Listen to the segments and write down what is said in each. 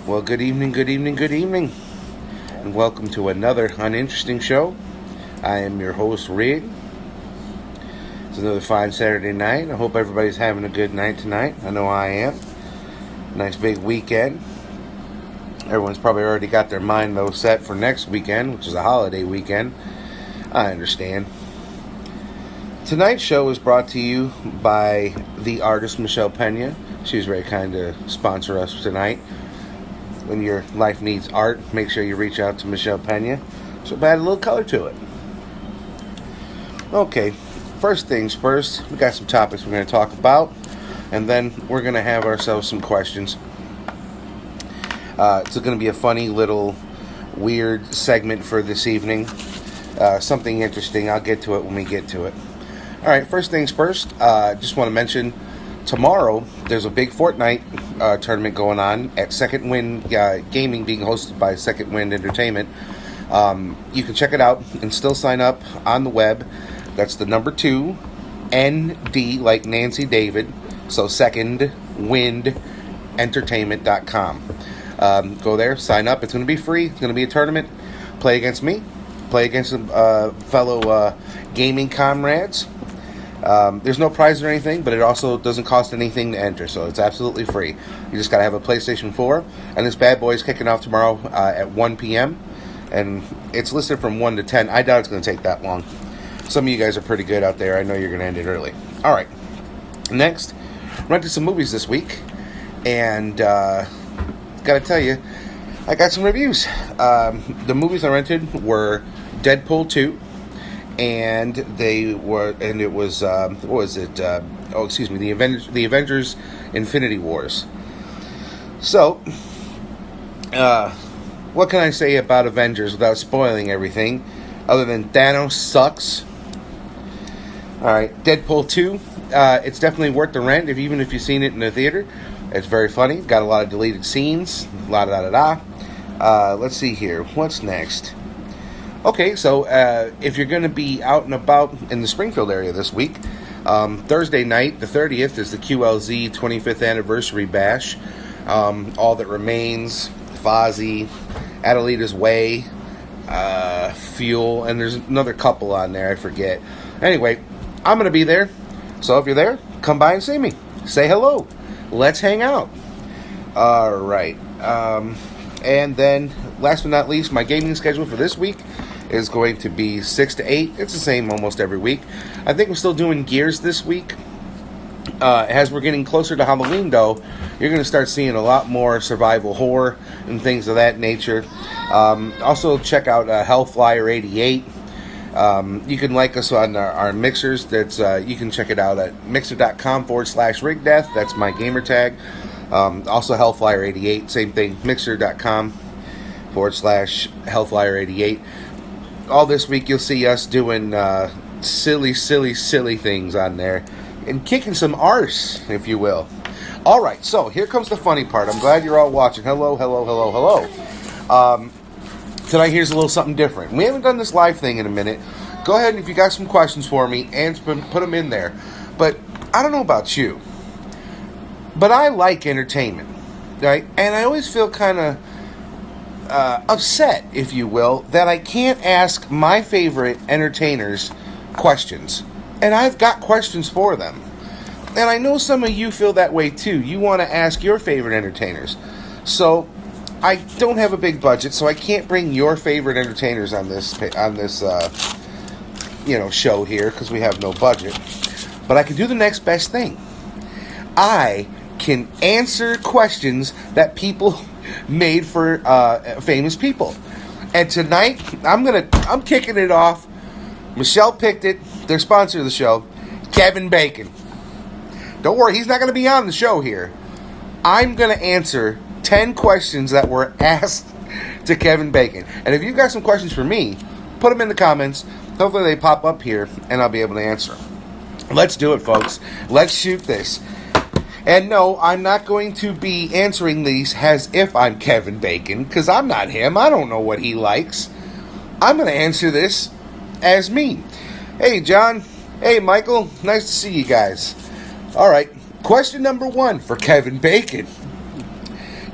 Well, good evening, good evening, good evening, and welcome to another Uninteresting Show. I am your host, Rig. It's another fine Saturday night. I hope everybody's having a good night tonight. I know I am. Nice big weekend. Everyone's probably already got their mind, though, set for next weekend, which is a holiday weekend. I understand. Tonight's show is brought to you by the artist Michelle Pena. She was very kind to sponsor us tonight. When your life needs art, make sure you reach out to Michelle Pena. She'll add a little color to it. Okay, first things first, we got some topics we're going to talk about, and then we're going to have ourselves some questions. It's going to be a funny little weird segment for this evening. Something interesting. I'll get to it when we get to it. All right, first things first, just want to mention tomorrow there's a big Fortnite tournament going on at Second Wind Gaming, being hosted by Second Wind Entertainment. You can check it out and still sign up on the web. That's the number 2 ND, like Nancy David, so secondwindentertainment.com. Go there, sign up. It's going to be free. It's going to be a tournament. Play against me, play against some fellow gaming comrades. There's no prize or anything, but it also doesn't cost anything to enter, so it's absolutely free. You just got to have a PlayStation 4, and this bad boy is kicking off tomorrow at 1 p.m., and it's listed from 1 to 10. I doubt it's going to take that long. Some of you guys are pretty good out there. I know you're going to end it early. All right. Next, rented some movies this week, and got to tell you, I got some reviews. The movies I rented were Deadpool 2. And it was the Avengers Infinity Wars. So, what can I say about Avengers without spoiling everything, other than Thanos sucks? Alright, Deadpool 2, it's definitely worth the rent, even if you've seen it in the theater. It's very funny, got a lot of deleted scenes, let's see here, what's next? Okay, so if you're going to be out and about in the Springfield area this week, Thursday night, the 30th, is the QLZ 25th Anniversary Bash. All That Remains, Fozzy, Adelita's Way, Fuel, and there's another couple on there, I forget. Anyway, I'm going to be there, so if you're there, come by and see me. Say hello. Let's hang out. All right. And then, last but not least, my gaming schedule for this week is going to be 6 to 8. It's the same almost every week. I think we're still doing Gears this week. As we're getting closer to Halloween, though, you're going to start seeing a lot more survival horror and things of that nature. Also, check out Hellflyer 88. You can like us on our mixers. You can check it out at mixer.com/rigdeath. That's my gamer tag. Also, Hellflyer 88, same thing, mixer.com/Hellflyer 88. All this week you'll see us doing silly things on there and kicking some arse, if you will. All right, so here comes the funny part. I'm glad you're all watching. Hello. Tonight here's a little something different. We haven't done this live thing in a minute. Go ahead and if you got some questions for me, and put them in there. But I don't know about you, but I like entertainment, right? And I always feel kind of upset, if you will, that I can't ask my favorite entertainers questions. And I've got questions for them. And I know some of you feel that way too. You want to ask your favorite entertainers. So I don't have a big budget, so I can't bring your favorite entertainers on this show here because we have no budget. But I can do the next best thing. I can answer questions that people made for famous people. And tonight, I'm kicking it off. Michelle picked it. They're sponsor of the show. Kevin Bacon. Don't worry, he's not going to be on the show here. I'm going to answer 10 questions that were asked to Kevin Bacon. And if you've got some questions for me, put them in the comments. Hopefully they pop up here and I'll be able to answer them. Let's do it, folks. Let's shoot this. And no, I'm not going to be answering these as if I'm Kevin Bacon, because I'm not him. I don't know what he likes. I'm going to answer this as me. Hey, John. Hey, Michael. Nice to see you guys. All right. Question number 1 for Kevin Bacon.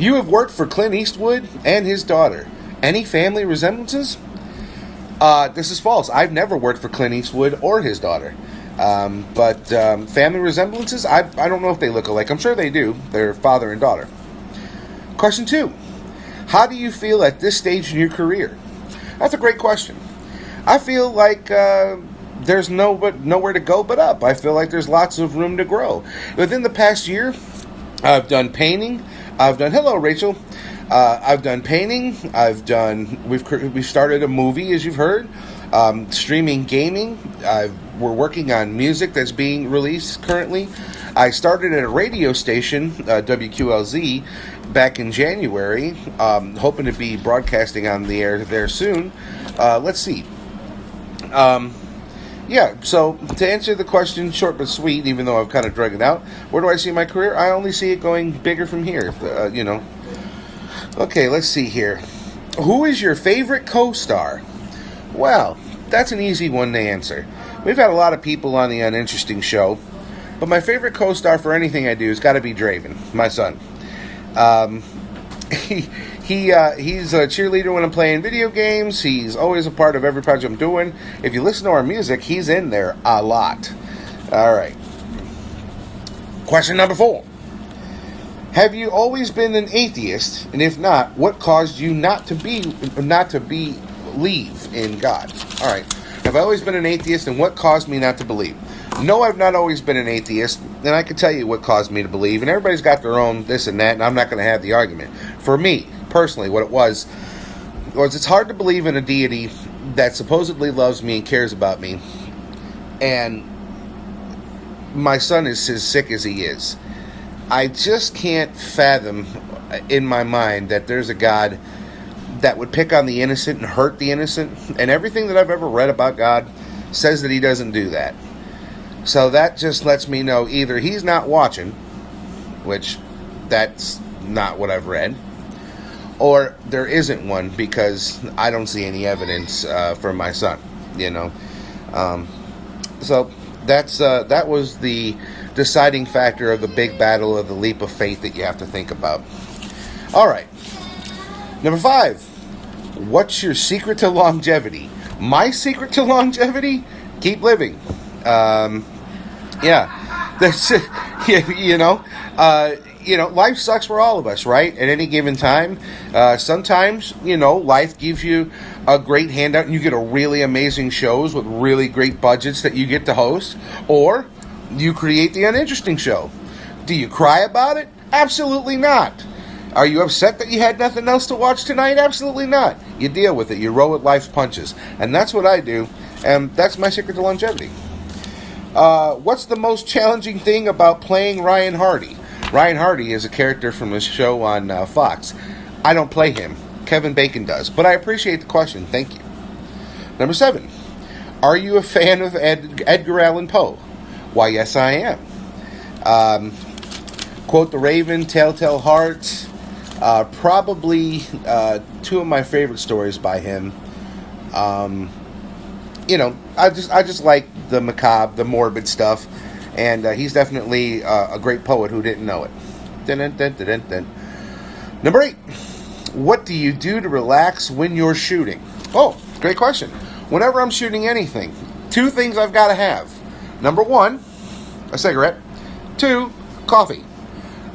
You have worked for Clint Eastwood and his daughter. Any family resemblances? This is false. I've never worked for Clint Eastwood or his daughter. But family resemblances, I don't know if they look alike. I'm sure they do. They're father and daughter. Question 2. How do you feel at this stage in your career? That's a great question. I feel like there's nowhere to go but up. I feel like there's lots of room to grow. Within the past year, I've done painting. Hello, Rachel. I've done painting. We've started a movie, as you've heard. Streaming gaming. We're working on music that's being released currently. I started at a radio station, WQLZ, back in January. Hoping to be broadcasting on the air there soon. Let's see. Yeah, so to answer the question, short but sweet, even though I've kind of dragged it out, where do I see my career? I only see it going bigger from here, Okay, let's see here. Who is your favorite co-star? Well, that's an easy one to answer. We've had a lot of people on the Uninteresting Show, but my favorite co-star for anything I do has got to be Draven, my son. He's a cheerleader when I'm playing video games. He's always a part of every project I'm doing. If you listen to our music, he's in there a lot. All right. Question number 4. Have you always been an atheist? And if not, what caused you not to believe in God? All right. Have I always been an atheist, and what caused me not to believe? No, I've not always been an atheist, and I can tell you what caused me to believe. And everybody's got their own this and that, and I'm not going to have the argument. For me, personally, what it was it's hard to believe in a deity that supposedly loves me and cares about me, and my son is as sick as he is. I just can't fathom in my mind that there's a God that would pick on the innocent and hurt the innocent. And everything that I've ever read about God says that he doesn't do that. So that just lets me know either he's not watching, which that's not what I've read, or there isn't one because I don't see any evidence for my son, So that was the deciding factor of the big battle of the leap of faith that you have to think about. All right. Number 5. What's your secret to longevity? My secret to longevity? Keep living. That's life sucks for all of us, right? At any given time. Sometimes, life gives you a great handout and you get a really amazing shows with really great budgets that you get to host. Or you create the Uninteresting Show. Do you cry about it? Absolutely not. Are you upset that you had nothing else to watch tonight? Absolutely not. You deal with it. You roll with life's punches. And that's what I do. And that's my secret to longevity. What's the most challenging thing about playing Ryan Hardy? Ryan Hardy is a character from a show on Fox. I don't play him. Kevin Bacon does. But I appreciate the question. Thank you. Number 7. Are you a fan of Edgar Allan Poe? Why, yes, I am. Quote the Raven, Telltale Heart. Probably 2 of my favorite stories by him. I just like the macabre, the morbid stuff, and he's definitely a great poet who didn't know it. Number 8. What do you do to relax when you're shooting? Oh, great question. Whenever I'm shooting anything, 2 things I've got to have. Number 1, a cigarette. 2, coffee.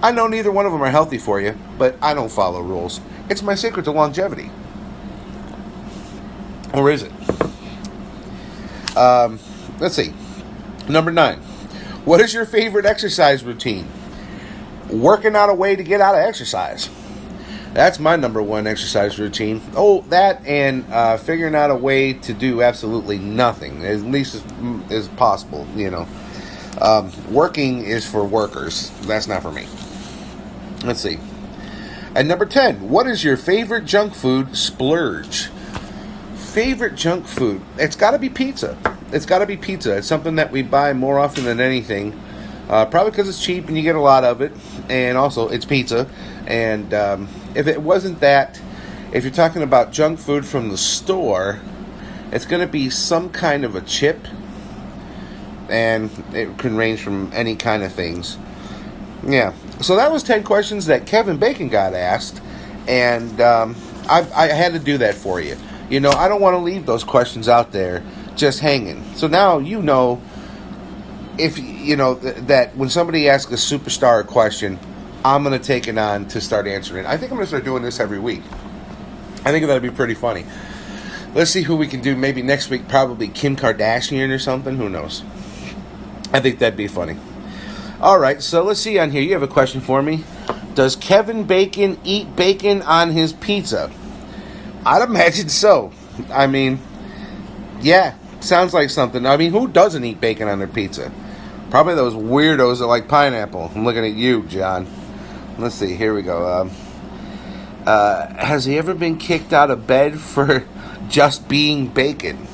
I know neither one of them are healthy for you, but I don't follow rules. It's my secret to longevity. Or is it? Let's see. Number 9. What is your favorite exercise routine? Working out a way to get out of exercise. That's my number 1 exercise routine. Oh, that and figuring out a way to do absolutely nothing, at least as possible, Working is for workers. That's not for me. Let's see. And number 10. What is your favorite junk food splurge? Favorite junk food? It's got to be pizza. It's It's something that we buy more often than anything. Probably because it's cheap and you get a lot of it. And also, it's pizza. And if it wasn't that, if you're talking about junk food from the store, it's going to be some kind of a chip. And it can range from any kind of things. Yeah. So that was 10 questions that Kevin Bacon got asked, and I had to do that for you. You know, I don't want to leave those questions out there just hanging. So now you know, if you know that when somebody asks a superstar a question, I'm going to take it on to start answering it. I think I'm going to start doing this every week. I think that'd be pretty funny. Let's see who we can do. Maybe next week, probably Kim Kardashian or something. Who knows? I think that'd be funny. All right, so let's see on here. You have a question for me. Does Kevin Bacon eat bacon on his pizza? I'd imagine so. I mean, yeah, sounds like something. I mean, who doesn't eat bacon on their pizza? Probably those weirdos that like pineapple. I'm looking at you, John. Let's see. Here we go. Has he ever been kicked out of bed for just being bacon?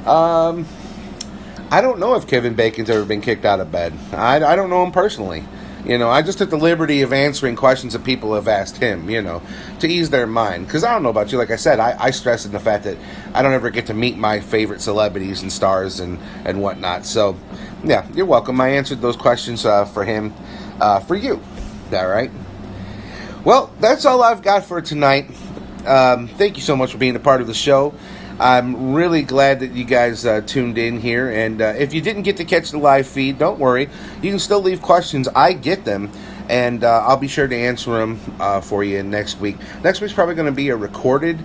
I don't know if Kevin Bacon's ever been kicked out of bed. I don't know him personally. You know, I just took the liberty of answering questions that people have asked him, you know, to ease their mind. Because I don't know about you. Like I said, I stress in the fact that I don't ever get to meet my favorite celebrities and stars and whatnot. So, yeah, you're welcome. I answered those questions for him, for you. All right. Well, that's all I've got for tonight. Thank you so much for being a part of the show. I'm really glad that you guys tuned in here. And if you didn't get to catch the live feed, don't worry. You can still leave questions. I get them. And I'll be sure to answer them for you next week. Next week's probably going to be a recorded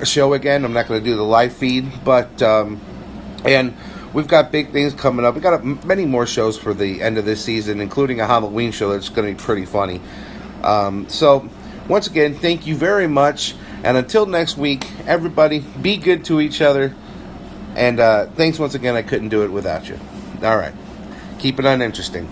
show again. I'm not going to do the live feed. But, and we've got big things coming up. We've got many more shows for the end of this season, including a Halloween show that's going to be pretty funny. So, once again, thank you very much. And until next week, everybody, be good to each other. And thanks once again. I couldn't do it without you. All right. Keep it uninteresting.